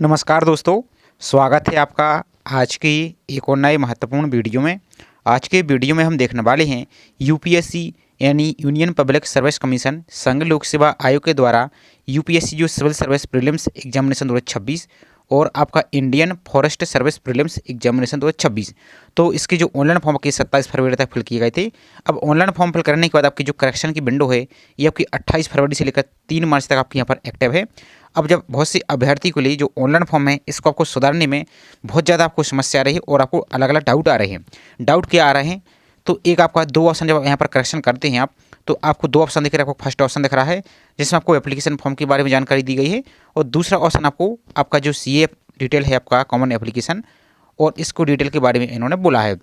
नमस्कार दोस्तों, स्वागत है आपका आज की एक और नए महत्वपूर्ण वीडियो में। आज के वीडियो में हम देखने वाले हैं यूपीएससी यानी यूनियन पब्लिक सर्विस कमीशन संघ लोक सेवा आयोग के द्वारा यूपीएससी जो सिविल सर्विस प्रीलिम्स एग्जामिनेशन 2026 और आपका Indian forest service prelims examination 2026। तो इसके जो ऑनलाइन फॉर्म के 27 फरवरी तक फिल किए गए थे। अब ऑनलाइन फॉर्म फिल करने के बाद आपकी जो करेक्शन की विंडो है ये आपकी 28 फरवरी से लेकर 3 मार्च तक आपकी यहाँ पर एक्टिव है। अब जब बहुत से अभ्यर्थी को लिए जो ऑनलाइन फॉर्म है इसको आपको सुधारने में बहुत ज़्यादा आपको समस्या आ रही है और आपको अलग अलग डाउट आ रहे हैं। डाउट क्या आ रहे हैं? तो एक आपका दो ऑप्शन जब यहाँ पर करेक्शन करते हैं आप, तो आपको दो ऑप्शन दिख रहा है। आपको फर्स्ट ऑप्शन दिख रहा है जिसमें आपको एप्लीकेशन फॉर्म के बारे में जानकारी दी गई है, और दूसरा ऑप्शन आपको आपका जो सीए डिटेल है आपका कॉमन एप्लीकेशन, और इसको डिटेल के बारे में इन्होंने बोला है।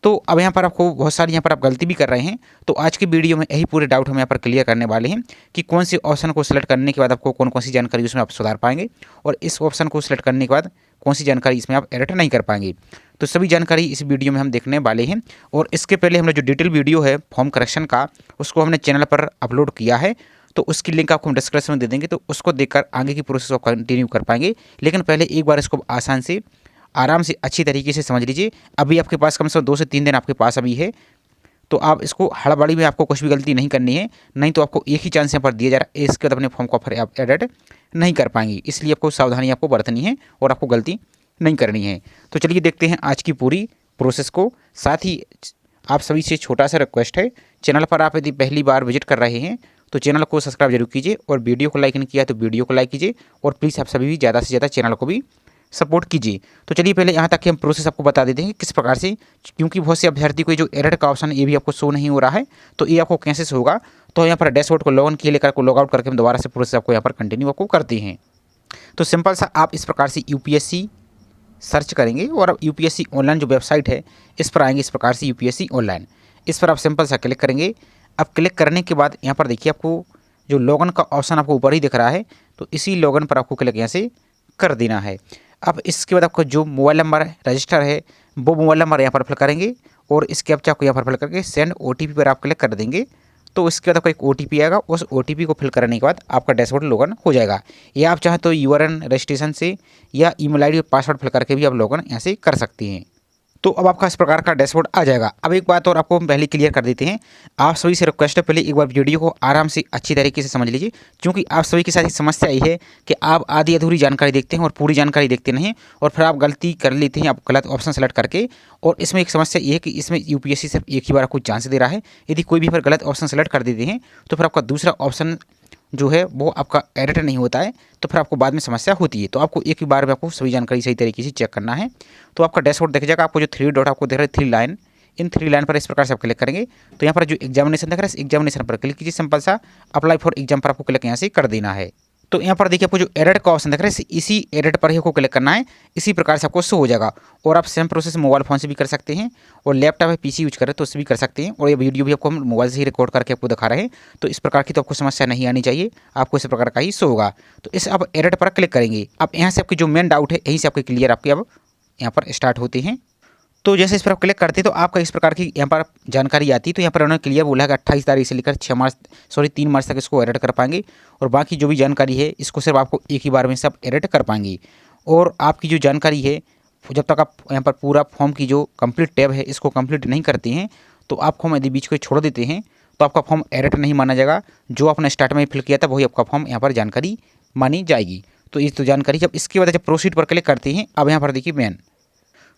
तो अब यहाँ पर आपको बहुत सारी यहाँ पर आप गलती भी कर रहे हैं। तो आज की वीडियो में यही पूरे डाउट हम यहाँ पर क्लियर करने वाले हैं कि कौन से ऑप्शन को सिलेक्ट करने के बाद आपको कौन कौन सी जानकारी उसमें आप सुधार पाएंगे, और इस ऑप्शन को सिलेक्ट करने के बाद कौन सी जानकारी इसमें आप एडिट नहीं कर पाएंगे। तो सभी जानकारी इस वीडियो में हम देखने वाले हैं। और इसके पहले हमने जो डिटेल वीडियो है फॉर्म करेक्शन का उसको हमने चैनल पर अपलोड किया है, तो उसकी लिंक आपको हम डिस्क्रिप्शन में दे देंगे, तो उसको देखकर आगे की प्रोसेस को कंटिन्यू कर पाएंगे। लेकिन पहले एक बार इसको आसान से आराम से अच्छी तरीके से समझ लीजिए। अभी आपके पास कम से कम 2 से 3 दिन आपके पास अभी है, तो आप इसको हड़बड़ी में आपको कुछ भी गलती नहीं करनी है, नहीं तो आपको एक ही चांस यहाँ पर दिया जा रहा है, इसके बाद अपने फॉर्म को फिर आप एडिट नहीं कर पाएंगे। इसलिए आपको सावधानी आपको बरतनी है और आपको गलती नहीं करनी है। तो चलिए देखते हैं आज की पूरी प्रोसेस को। साथ ही आप सभी से छोटा सा रिक्वेस्ट है, चैनल पर आप यदि पहली बार विजिट कर रहे हैं तो चैनल को सब्सक्राइब जरूर कीजिए, और वीडियो को लाइक नहीं किया तो वीडियो को लाइक कीजिए, और प्लीज़ आप सभी भी ज़्यादा से ज़्यादा चैनल को भी सपोर्ट कीजिए। तो चलिए पहले यहाँ तक कि हम प्रोसेस आपको बता देते हैं किस प्रकार से, क्योंकि बहुत से अभ्यर्थी को जो एडिट का ऑप्शन ये भी आपको शो नहीं हो रहा है, तो ये आपको कैसे से होगा। तो यहाँ पर डैशबोर्ड को लॉग इन किए लेकर लॉग आउट करके हम दोबारा से प्रोसेस आपको यहाँ पर कंटिन्यू आपको करते हैं। तो सिंपल सा आप इस प्रकार से यूपीएससी सर्च करेंगे और यूपीएससी ऑनलाइन जो वेबसाइट है इस पर आएंगे। इस प्रकार से यूपीएससी ऑनलाइन, इस पर आप सिंपल सा क्लिक करेंगे। अब क्लिक करने के बाद यहाँ पर देखिए आपको जो लॉगिन का ऑप्शन आपको ऊपर ही दिख रहा है, तो इसी लॉगिन पर आपको क्लिक यहाँ से कर देना है। अब इसके बाद आपको जो मोबाइल नंबर रजिस्टर है वो मोबाइल नंबर यहाँ पर फिल करेंगे, और इस कैप्चा को यहाँ पर फिल करके सेंड ओटीपी पर आप क्लिक कर देंगे। तो इसके बाद आपको एक ओटीपी आएगा, उस ओटीपी को फिल करने के बाद आपका डैशबोर्ड लॉगिन हो जाएगा। या आप चाहें तो यूआरएन रजिस्ट्रेशन से या ईमेल आईडी और पासवर्ड फिल करके भी आप लॉगिन यहाँ से कर सकते हैं। तो अब आपका इस प्रकार का डैशबोर्ड आ जाएगा। अब एक बात और आपको हम पहले क्लियर कर देते हैं, आप सभी से रिक्वेस्ट है पहले एक बार वीडियो को आराम से अच्छी तरीके से समझ लीजिए, क्योंकि आप सभी के साथ एक समस्या यही है कि आप आधी अधूरी जानकारी देखते हैं और पूरी जानकारी देखते नहीं, और फिर आप गलती कर लेते हैं आप गलत ऑप्शन सेलेक्ट करके। और इसमें एक समस्या ये है कि इसमें यूपीएससी सिर्फ एक ही बार आपको चांस दे रहा है। यदि कोई भी फिर गलत ऑप्शन सेलेक्ट कर देते हैं तो फिर आपका दूसरा ऑप्शन जो है वो आपका एडिट नहीं होता है, तो फिर आपको बाद में समस्या होती है। तो आपको एक ही बार में आपको सभी जानकारी सही तरीके से चेक करना है। तो आपका डैशबोर्ड दिख जाएगा, आपको जो 3 डॉट आपको दिख रहा है 3 लाइन, इन 3 लाइन पर इस प्रकार से आप क्लिक करेंगे। तो यहाँ पर जो एग्जामिनेशन दिख रहा है इस एग्जामिनेशन पर क्लिक कीजिए। सिंपल सा अप्लाई फॉर एग्जाम पर आपको क्लिक यहाँ से कर देना है। तो यहाँ पर देखिए आपको जो एडिट का ऑप्शन दिख रहा है इसी एडिट पर ही आपको क्लिक करना है। इसी प्रकार से आपको शो हो जाएगा, और आप सेम प्रोसेस मोबाइल फ़ोन से भी कर सकते हैं, और लैपटॉप है पीसी यूज करें तो उससे भी कर सकते हैं। और ये वीडियो भी आपको हम मोबाइल से ही रिकॉर्ड करके आपको दिखा रहे हैं, तो इस प्रकार की तो आपको समस्या नहीं आनी चाहिए, आपको इस प्रकार का ही शो होगा। तो इस आप एडिट पर क्लिक करेंगे। अब यहाँ से आपकी जो मेन डाउट है यहीं से आपके क्लियर आपके अब यहाँ पर स्टार्ट होते हैं। तो जैसे इस पर आप क्लिक करते हैं तो आपका इस प्रकार की यहाँ पर जानकारी आती है। तो यहाँ पर उन्होंने क्लियर बोला है कि 28 तारीख से लेकर 3 मार्च तक इसको एडिट कर पाएंगे, और बाकी जो भी जानकारी है इसको सिर्फ आपको एक ही बार में सब एडिट कर पाएंगे। और आपकी जो जानकारी है जब तक आप यहाँ पर पूरा फॉर्म की जो कंप्लीट टैब है इसको कंप्लीट नहीं करते हैं, तो आप फॉर्म यदि बीच को छोड़ देते हैं तो आपका फॉर्म एडिट नहीं माना जाएगा। जो आपने स्टार्ट में फिल किया था वही आपका फॉर्म यहाँ पर जानकारी मानी जाएगी। तो ये तो जानकारी जब इसके बाद जब प्रोसीड पर क्लिक करते हैं, अब यहाँ पर देखिए मेन,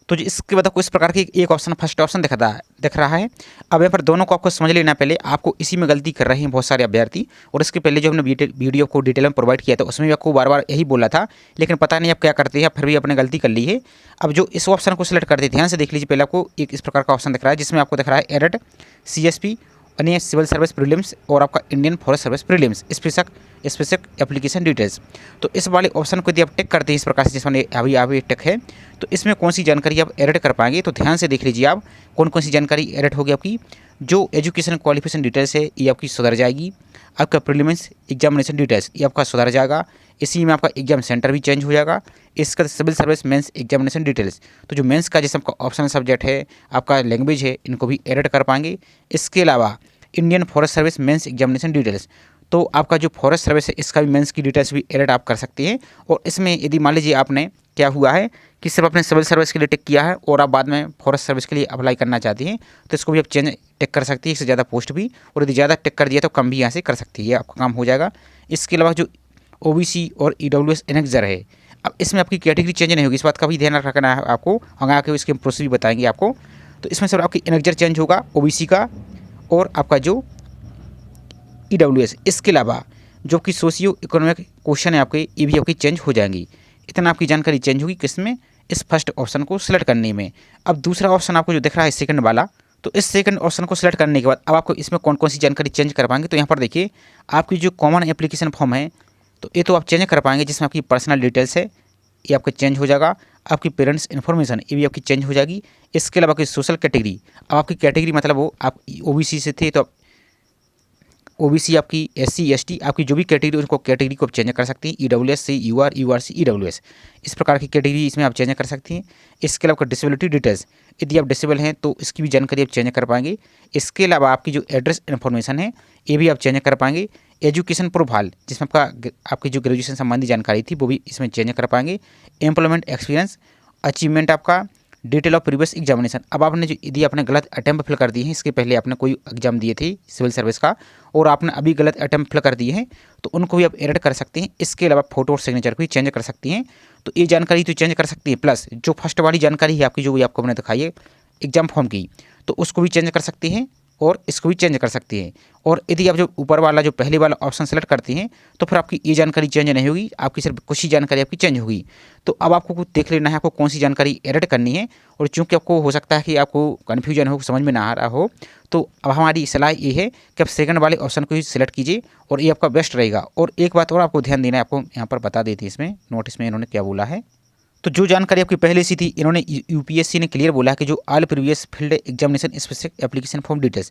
तो इसके बाद आपको इस प्रकार की एक ऑप्शन फर्स्ट ऑप्शन दिख रहा है। अब यहाँ पर दोनों को आपको समझ लेना, पहले आपको इसी में गलती कर रहे हैं बहुत सारे अभ्यर्थी। और इसके पहले जो हमने वीडियो को डिटेल में प्रोवाइड किया था उसमें भी आपको बार बार यही बोला था, लेकिन पता नहीं आप क्या करते हैं, फिर भी आपने गलती कर ली है। अब जो इस ऑप्शन को सिलेक्ट करते ध्यान से देख लीजिए, पहले आपको एक इस प्रकार का ऑप्शन दिख रहा है जिसमें आपको दिख रहा है एडिट सीएसपी यानी सिविल सर्विस प्रीलिम्स और आपका Indian forest service prelims specific application details. तो इस वाले ऑप्शन को यदि आप टिक करते हैं इस प्रकार से जिसमें अभी टिक है, तो इसमें कौन सी जानकारी आप एडिट कर पाएंगे। तो ध्यान से देख लीजिए आप कौन कौन सी जानकारी एडिट होगी। आपकी जो एजुकेशन क्वालिफिकेशन डिटेल्स है ये आपकी सुधर जाएगी। आपका प्रीलिम्स एग्जामिनेशन डिटेल्स ये आपका सुधर जाएगा। इसी में आपका एग्जाम सेंटर भी चेंज हो जाएगा। इसका civil service mains examination details, तो जो मेंस का जैसे आपका ऑप्शनल सब्जेक्ट है, आपका लैंग्वेज है, इनको भी एडिट कर पाएंगे। इसके अलावा Indian forest service mains examination details, तो आपका जो फॉरेस्ट सर्विस है इसका भी मेंस की डिटेल्स भी एडिट आप कर सकते हैं। और इसमें यदि मान लीजिए आपने क्या हुआ है कि सिर्फ अपने सिविल सर्विस के लिए टिक किया है और आप बाद में फॉरेस्ट सर्विस के लिए अप्लाई करना चाहती हैं तो इसको भी आप चेंज टिक कर सकती है, इससे ज़्यादा पोस्ट भी, और यदि ज़्यादा टिक कर दिया तो कम भी यहाँ से कर सकती है, आपका काम हो जाएगा। इसके अलावा जो OBC और EWS एनेक्जर है, अब इसमें आपकी कैटेगरी चेंज नहीं होगी, इस बात का भी ध्यान रखना है आपको, आगे आके इसके प्रोसेस भी बताएंगे आपको। तो इसमें सिर्फ आपकी एनेक्जर चेंज होगा OBC का और आपका जो EWS, इसके अलावा जो कि सोशियो इकोनॉमिक क्वेश्चन है आपके, ये भी आपकी चेंज हो जाएंगी। इतना आपकी जानकारी चेंज होगी किसमें, इस फर्स्ट ऑप्शन को सिलेक्ट करने में। अब दूसरा ऑप्शन आपको जो दिख रहा है सेकंड वाला, तो इस सेकंड ऑप्शन को सिलेक्ट करने के बाद अब आपको इसमें कौन कौन सी जानकारी चेंज कर पाएंगे। तो यहाँ पर देखिए आपकी जो कॉमन एप्लीकेशन फॉर्म है तो ये तो आप चेंज कर पाएंगे, जिसमें आपकी पर्सनल डिटेल्स है ये आपका चेंज हो जाएगा। आपकी पेरेंट्स इन्फॉर्मेशन ये भी आपकी चेंज हो जाएगी। इसके अलावा आपकी सोशल कैटेगरी, अब आपकी कैटेगरी मतलब वो आप OBC से थे तो OBC आपकी SC ST आपकी जो भी कैटेगरी उनको कैटेगरी को आप चेंज कर सकती हैं। EWS से UR UR से EWS, इस प्रकार की कैटेगरी इसमें आप चेंज कर सकती हैं। इसके अलावा डिसेबिलिटी डिटेल्स, यदि आप डिसेबल हैं तो इसकी भी जानकारी आप चेंज कर पाएंगे। इसके अलावा आपकी जो एड्रेस इन्फॉर्मेशन है ये भी आप चेंज कर पाएंगे। एजुकेशन प्रोफाइल, जिसमें आपकी जो ग्रेजुएशन संबंधी जानकारी थी वो भी इसमें चेंज कर पाएंगे। एम्प्लॉयमेंट एक्सपीरियंस, अचीवमेंट आपका, डिटेल ऑफ प्रीवियस एग्जामिनेशन, अब आपने जो यदि आपने गलत अटैम्प्ट फिल कर दिए हैं, इसके पहले आपने कोई एग्जाम दिए थे सिविल सर्विस का और आपने अभी गलत अटैम्प्ट फिल कर दिए हैं तो उनको भी आप एडिट कर सकते हैं। इसके अलावा फोटो और सिग्नेचर को भी चेंज कर सकती हैं। तो ये जानकारी तो चेंज कर सकती है, प्लस जो फर्स्ट वाली जानकारी है आपकी जो भी आपको मैंने दिखाई है एग्जाम फॉर्म की, तो उसको भी चेंज कर सकती हैं और इसको भी चेंज कर सकती हैं। और यदि आप जो ऊपर वाला जो पहले वाला ऑप्शन सेलेक्ट करती हैं तो फिर आपकी ये जानकारी चेंज नहीं होगी, आपकी सिर्फ कुछ ही जानकारी आपकी चेंज होगी। तो अब आपको कुछ देख लेना है आपको कौन सी जानकारी एडिट करनी है। और चूंकि आपको हो सकता है कि आपको कन्फ्यूजन हो, समझ में ना आ रहा हो, तो अब हमारी सलाह ये है कि आप सेकंड वाले ऑप्शन को ही सिलेक्ट कीजिए और ये आपका बेस्ट रहेगा। और एक बात और आपको ध्यान देना है, आपको यहाँ पर बता देती है इसमें नोटिस में इन्होंने क्या बोला है। तो जो जानकारी आपकी पहले से थी इन्होंने UPSC ने क्लियर बोला है कि जो all previous field examination specific application form details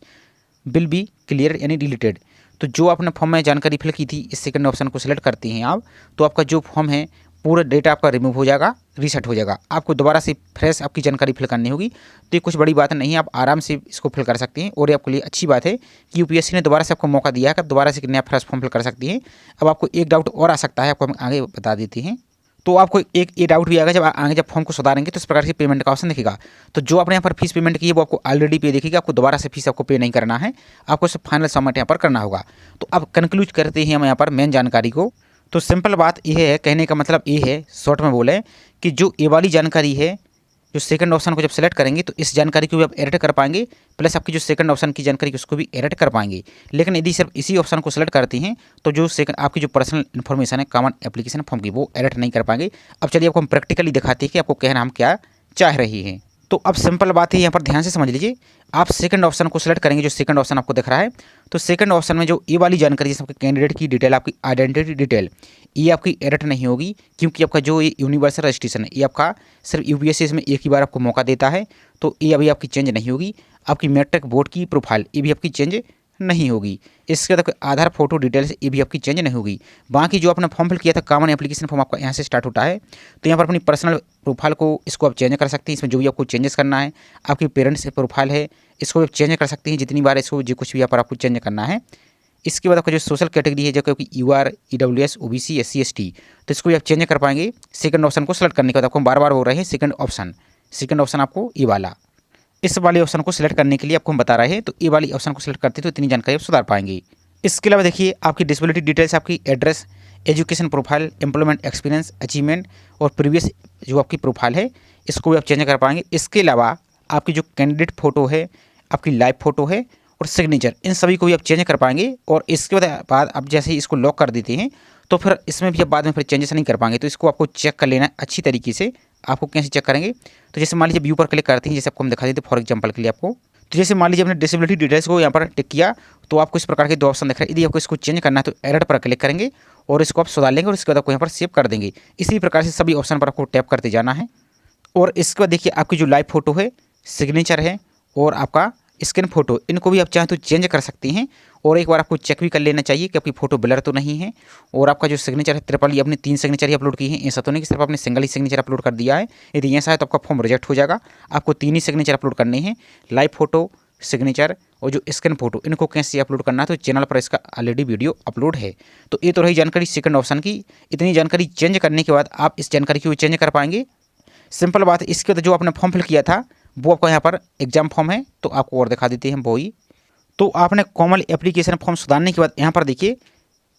will be clear यानी डिलीटेड। तो जो आपने फॉर्म में जानकारी फिल की थी इस सेकंड ऑप्शन को सिलेक्ट करती हैं आप, तो आपका जो फॉर्म है पूरा डेटा आपका रिमूव हो जाएगा, रीसेट हो जाएगा, आपको दोबारा से फ्रेश आपकी जानकारी फिल करनी होगी। तो ये कुछ बड़ी बात नहीं है, आप आराम से इसको फिल कर सकती हैं। और ये आपके लिए अच्छी बात है कि UPSC ने दोबारा से आपको मौका दिया है कि आप दोबारा से नया फ्रेश फॉर्म फिल कर सकती हैं। अब आपको एक डाउट और आ सकता है, आपको हम आगे बता देते हैं। तो आपको एक ये डाउट भी आएगा, जब आगे जब फॉर्म को सुधारेंगे तो इस प्रकार से पेमेंट का ऑप्शन दिखेगा। तो जो आपने यहाँ पर फीस पेमेंट की है वो आपको ऑलरेडी पे दिखेगा, आपको दोबारा से फीस आपको पे नहीं करना है, आपको सिर्फ फाइनल सबमिट यहाँ पर करना होगा। तो अब कंक्लूड करते हैं हम यहाँ पर मेन जानकारी को। तो सिंपल बात यह है, कहने का मतलब ये है, शॉर्ट में बोले कि जो ये वाली जानकारी है, जो सेकंड ऑप्शन को जब सेलेक्ट करेंगे तो इस जानकारी को भी आप एडिट कर पाएंगे, प्लस आपकी जो सेकंड ऑप्शन की जानकारी उसको भी एडिट कर पाएंगे। लेकिन यदि सिर्फ इसी ऑप्शन को सेलेक्ट करती हैं तो जो सेकंड आपकी जो पर्सनल इन्फॉर्मेशन है कॉमन एप्लीकेशन फॉर्म की वो एडिट नहीं कर पाएंगे। अब चलिए आपको हम प्रैक्टिकली दिखाते हैं कि आपको कहना हम क्या चाह रही हैं। तो अब सिंपल बात है, यहाँ पर ध्यान से समझ लीजिए। आप सेकंड ऑप्शन को सिलेक्ट करेंगे, जो सेकंड ऑप्शन आपको दिख रहा है, तो सेकंड ऑप्शन में जो ये वाली जानकारी जैसे आपके कैंडिडेट की डिटेल, आपकी आइडेंटिटी डिटेल, ये आपकी एडिट नहीं होगी, क्योंकि आपका जो ये यूनिवर्सल रजिस्ट्रेशन है ये आपका सिर्फ UPSC इसमें एक ही बार आपको मौका देता है, तो ये अभी आपकी चेंज नहीं होगी। आपकी मैट्रिक बोर्ड की प्रोफाइल ये भी आपकी चेंज नहीं होगी। इसके बाद आधार फोटो डिटेल्स ये भी आपकी चेंज नहीं होगी। बाकी जो आपने फॉर्म फिल किया था कॉमन एप्लीकेशन फॉर्म आपका यहाँ से स्टार्ट होता है, तो यहाँ पर अपनी पर्सनल प्रोफाइल को इसको आप चेंज कर सकते हैं। इसमें जो भी आपको चेंजेस करना है, आपकी पेरेंट्स प्रोफाइल है इसको आप चेंज कर सकते हैं जितनी बार, इसको जो कुछ भी यहाँ पर आपको चेंज करना है। इसके बाद आपका जो सोशल कैटेगरी है, जो कि UR EWS OBC SC ST, तो इसको भी आप चेंज कर पाएंगे सेकंड ऑप्शन को सेलेक्ट करने के बाद। आपको बार बार बोल रहे हैं सेकंड ऑप्शन आपको ये वाला, इस वाले ऑप्शन को सिलेक्ट करने के लिए आपको हम बता रहे हैं। तो ये वाली ऑप्शन को सिलेक्ट करते हैं तो इतनी जानकारी आप सुधार पाएंगे। इसके अलावा देखिए आपकी डिसेबिलिटी डिटेल्स, आपकी address, education profile, employment experience, achievement और प्रीवियस जो आपकी प्रोफाइल है इसको भी आप चेंज कर पाएंगे। इसके अलावा आपकी जो कैंडिडेट फोटो है, आपकी लाइव फोटो है और सिग्नेचर, इन सभी को भी आप चेंज कर पाएंगे। और इसके बाद आप जैसे ही इसको लॉक कर देते हैं तो फिर इसमें भी आप बाद में फिर चेंजेस नहीं कर पाएंगे। तो इसको आपको चेक कर लेना है अच्छी तरीके से। आपको कैसे चेक करेंगे, तो जैसे मान लीजिए व्यू पर क्लिक करते हैं, जैसे आपको हम दिखा देते हैं फॉर एग्जांपल के लिए आपको। तो जैसे मान लीजिए अपने डिसेबिलिटी डिटेल्स को यहाँ पर टिक किया तो आपको इस प्रकार के दो ऑप्शन दिख रहे हैं। यदि आपको इसको चेंज करना है तो एडिट पर क्लिक करेंगे और इसको आप सुधार लेंगे और इसके बाद आपको यहाँ पर सेव कर देंगे। इसी प्रकार से सभी ऑप्शन पर आपको टैप करते जाना है। और इसके बाद देखिए आपकी जो लाइव फोटो है, सिग्नेचर है और आपका स्कैन फोटो, इनको भी आप चाहें तो चेंज कर सकते हैं। और एक बार आपको चेक भी कर लेना चाहिए कि आपकी फ़ोटो ब्लर तो नहीं है। और आपका जो सिग्नेचर है ट्रिपल, आपने 3 सिग्नेचर ही अपलोड की है, ऐसा तो नहीं कि सिर्फ आपने सिंगल ही सिग्नेचर अपलोड कर दिया है। यदि ऐसा है तो आपका फॉर्म रिजेक्ट हो जाएगा। आपको 3 ही सिग्नेचर अपलोड करने हैं, लाइव फोटो, सिग्नेचर और जो स्कैन फोटो इनको कैसे अपलोड करना है, तो चैनल पर इसका ऑलरेडी वीडियो अपलोड है। तो ये तो रही जानकारी सेकंड ऑप्शन की। इतनी जानकारी चेंज करने के बाद आप इस जानकारी को चेंज कर पाएंगे। सिंपल बात है। इसके बाद जो आपने फॉर्म फिल किया था वो आपका यहाँ पर एग्जाम फॉर्म है, तो आपको और दिखा देते हैं वो ही। तो आपने कॉमन एप्लीकेशन फॉर्म सुधारने के बाद यहाँ पर देखिए,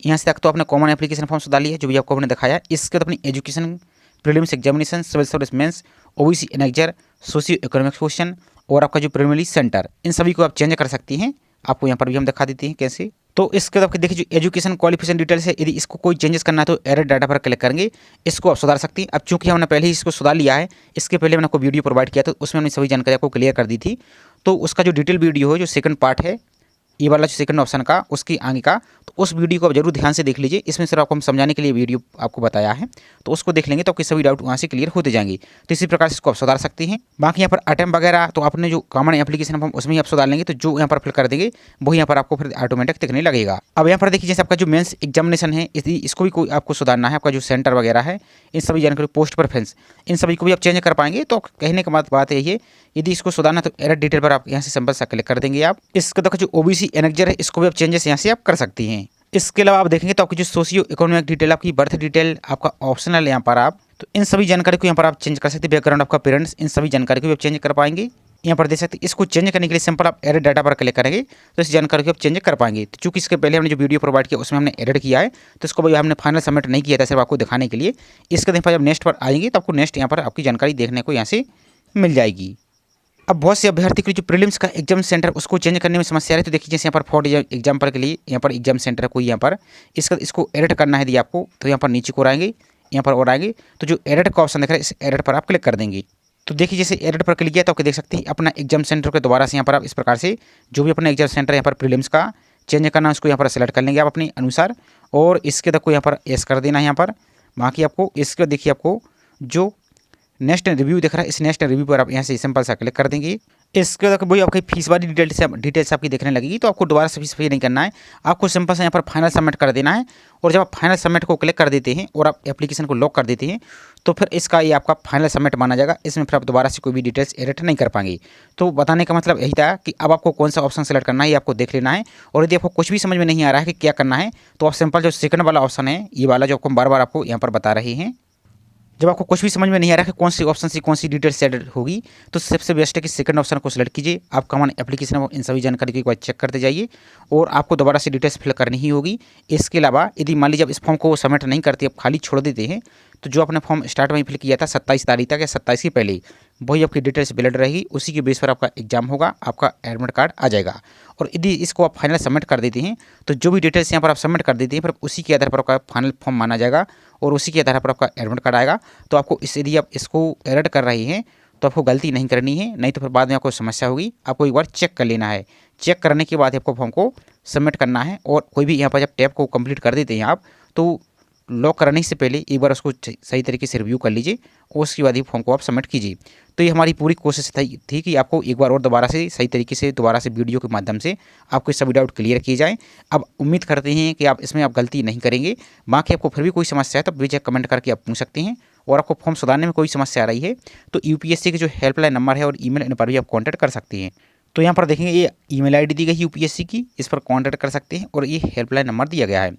यहाँ से तक तो आपने कॉमन एप्लीकेशन फॉर्म सुधार लिया है, जो भी आपको आपने दिखाया। इसके बाद अपनी education, prelims examination, civil service mains, OBC annexure, socio economic question और आपका जो प्रीलिमिनरी सेंटर, इन सभी को आप चेंज कर सकती हैं। आपको यहाँ पर भी हम दिखा देते हैं कैसे। तो इसके बाद देखिए जो एजुकेशन क्वालिफिकेशन डिटेल्स है, यदि इसको कोई चेंजेस करना है तो एडिट डाटा पर क्लिक करेंगे, इसको आप सुधार सकती हैं। अब चूंकि हमने पहले ही इसको सुधार लिया है, इसके पहले मैंने आपको वीडियो प्रोवाइड किया था, उसमें हमने सभी जानकारी आपको क्लियर कर दी थी। तो उसका जो डिटेल वीडियो है, जो सेकंड पार्ट है ये वाला जो सेकंड ऑप्शन का, उसकी आगे का, तो उस वीडियो को आप जरूर ध्यान से देख लीजिए। इसमें सिर्फ आपको हम समझाने के लिए वीडियो आपको बताया है, तो उसको देख लेंगे तो आपके सभी डाउट वहाँ से क्लियर होते जाएंगे। तो इसी प्रकार से इसको आप सुधार सकते हैं। बाकी यहाँ पर अटेम्प्ट वगैरह तो आपने जो कॉमन एप्लीकेशन फॉर्म उसमें ही आप सुधार लेंगे, तो जो यहाँ पर फिल कर देंगे वही यहाँ पर आपको फिर ऑटोमेटिक दिखने लगेगा। अब यहाँ पर देखिए जैसे आपका जो मेंस एग्जामिनेशन है, इसको भी कोई आपको सुधारना है, आपका जो सेंटर वगैरह है, इन सभी जानकारी, पोस्ट प्रेफरेंस, इन सभी को भी आप चेंज कर पाएंगे। तो कहने का बात यही है, यदि इसको सुधारना तो एडिट डिटेल पर आप यहाँ से सिंपल सा क्लिक कर देंगे आप। इसके तक जो ओबीसी एनेक्जर है, इसको भी आप चेंजेस यहाँ से आप कर सकती हैं। इसके अलावा आप देखेंगे तो आपकी जो सोशियो इकोनॉमिक डिटेल, आपकी बर्थ डिटेल, आपका ऑप्शनल यहाँ पर आप, तो इन सभी जानकारी को यहाँ पर आप चेंज कर सकते हैं। बैकग्राउंड आपका पेरेंट्स, इन सभी जानकारी को भी आप चेंज कर पाएंगे। यहाँ पर देख सकते हैं। इसको चेंज करने के लिए सिंपल आप एडिट डाटा पर क्लिक करेंगे तो इस जानकारी को आप चेंज कर पाएंगे। तो चूंकि इसके पहले हमने जो वीडियो प्रोवाइड किया उसमें हमने एडिट किया है, तो इसको भाई हमने फाइनल सबमिट नहीं किया था, सिर्फ आपको दिखाने के लिए। इसके बाद जब नेक्स्ट पर आएंगे तो आपको नेक्स्ट यहाँ पर आपकी जानकारी देखने को यहाँ से मिल जाएगी। अब बहुत से अभ्यर्थी के जो प्रीलिम्स का एग्जाम सेंटर उसको चेंज करने में समस्या है, तो देखिए जैसे यहाँ पर फॉर एग्जाम्पल के लिए यहाँ पर एग्जाम सेंटर कोई यहाँ पर इसको एडिट करना है यदि आपको, तो यहाँ पर नीचे को आएंगे, यहाँ पर और आएंगे, तो जो एडिट का ऑप्शन दिख रहा है इस एडिट पर आप क्लिक कर देंगे। तो देखिए जैसे एडिट पर क्लिक किया तो आपको देख सकते हैं अपना एग्जाम सेंटर को दोबारा से यहाँ पर आप इस प्रकार से जो भी अपना एग्जाम सेंटर यहाँ पर प्रीलिम्स का चेंज करना है उसको यहाँ पर सेलेक्ट कर लेंगे आप अपने अनुसार, और इसके तक को यहाँ पर एस कर देना है यहाँ पर। बाकी आपको इसके देखिए आपको जो नेक्स्ट रिव्यू दिख रहा है, इस नेक्स्ट रिव्यू पर आप यहाँ से सिंपल सा क्लिक कर देंगे। इसके बाद वही आपकी फीस वाली डिटेल्स आपकी देखने लगेगी, तो आपको दोबारा से फीस पे नहीं करना है, आपको सिंपल सा यहाँ पर फाइनल सबमिट कर देना है। और जब आप फाइनल सबमिट को क्लिक कर देते हैं और आप एप्लीकेशन को लॉक कर देते हैं, तो फिर इसका ये आपका फाइनल सबमिट माना जाएगा। इसमें फिर आप दोबारा से कोई भी डिटेल्स एडिट नहीं कर पाएंगे। तो बताने का मतलब यही था कि अब आपको कौन सा ऑप्शन सेलेक्ट करना है ये आपको देख लेना है। और यदि आपको कुछ भी समझ में नहीं आ रहा है कि क्या करना है, तो आप सिंपल जो सेकंड वाला ऑप्शन है, ये वाला जो आपको बार बार आपको यहाँ पर बता रहे हैं, जब आपको कुछ भी समझ में नहीं आ रहा है कि कौन सी ऑप्शन से कौन सी डिटेल्स एड होगी, तो सबसे बेस्ट है कि सेकंड ऑप्शन को सिलेक्ट कीजिए। आप कॉमन एप्लीकेशन में इन सभी जानकारी को एक बार चेक करते जाइए और आपको दोबारा से डिटेल्स फिल करनी ही होगी। इसके अलावा यदि मान लीजिए आप इस फॉर्म को सबमिट नहीं करते, आप खाली छोड़ देते हैं, तो जो आपने फॉर्म स्टार्ट में फिल किया था 27 तारीख तक या 27 के पहले, वही आपकी डिटेल्स वैलिड रहेगी। उसी के बेस पर आपका एग्जाम होगा, आपका एडमिट कार्ड आ जाएगा। और यदि इसको आप फाइनल सबमिट कर देते हैं, तो जो भी डिटेल्स यहाँ पर आप सबमिट कर देते हैं, फिर उसी के आधार पर आपका फाइनल फॉर्म माना जाएगा और उसी के आधार पर आपका एडमिट कार्ड आएगा। तो आपको यदि आप इसको एडिट कर रहे हैं तो आपको गलती नहीं करनी है, नहीं तो फिर बाद में आपको समस्या होगी। आपको एक बार चेक कर लेना है, चेक करने के बाद आपको फॉर्म को सबमिट करना है। और कोई भी यहाँ पर जब टैब को कंप्लीट कर देते हैं आप, तो लॉक करने से पहले एक बार उसको सही तरीके से रिव्यू कर लीजिए और उसके बाद ही फॉर्म को आप सबमिट कीजिए। तो ये हमारी पूरी कोशिश थी कि आपको एक बार और दोबारा से सही तरीके से दोबारा से वीडियो के माध्यम से आपको सभी डाउट क्लियर किए जाएं। अब उम्मीद करते हैं कि आप इसमें आप गलती नहीं करेंगे। बाकी आपको फिर भी कोई समस्या है तो बेझिझक कमेंट करके आप पूछ सकते हैं। और आपको फॉर्म सुधारने में कोई समस्या आ रही है तो यूपीएससी के जो हेल्पलाइन नंबर है और ईमेल, इन पर भी आप कॉन्टैक्ट कर सकते हैं। तो यहाँ पर देखेंगे ये ईमेल आईडी दी गई है यूपीएससी की, इस पर कांटेक्ट कर सकते हैं और ये हेल्पलाइन नंबर दिया गया है।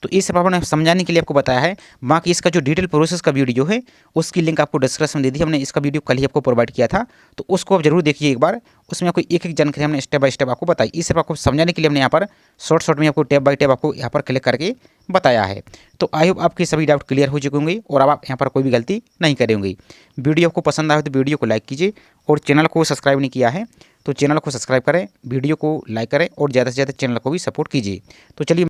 तो ये सब आपने समझाने के लिए आपको बताया है। बाकी इसका जो डिटेल प्रोसेस का वीडियो है उसकी लिंक आपको डिस्क्रिप्शन में दे दी, हमने इसका वीडियो कल ही आपको प्रोवाइड किया था, तो उसको आप जरूर देखिए एक बार। उसमें आपको एक एक जानकारी हमने स्टेप बाय स्टेप आपको बताई। इस सब आपको समझाने के लिए हमने यहाँ पर शॉर्ट में आपको टेप बाय टेप आपको यहाँ पर क्लिक करके बताया है। तो आई होप आपके सभी डाउट क्लियर हो चुके होंगे और अब आप यहाँ पर कोई भी गलती नहीं करेंगे। वीडियो आपको पसंद आए तो वीडियो को लाइक कीजिए और चैनल को सब्सक्राइब नहीं किया है तो चैनल को सब्सक्राइब करें, वीडियो को लाइक करें और ज़्यादा से ज़्यादा चैनल को भी सपोर्ट कीजिए। तो चलिए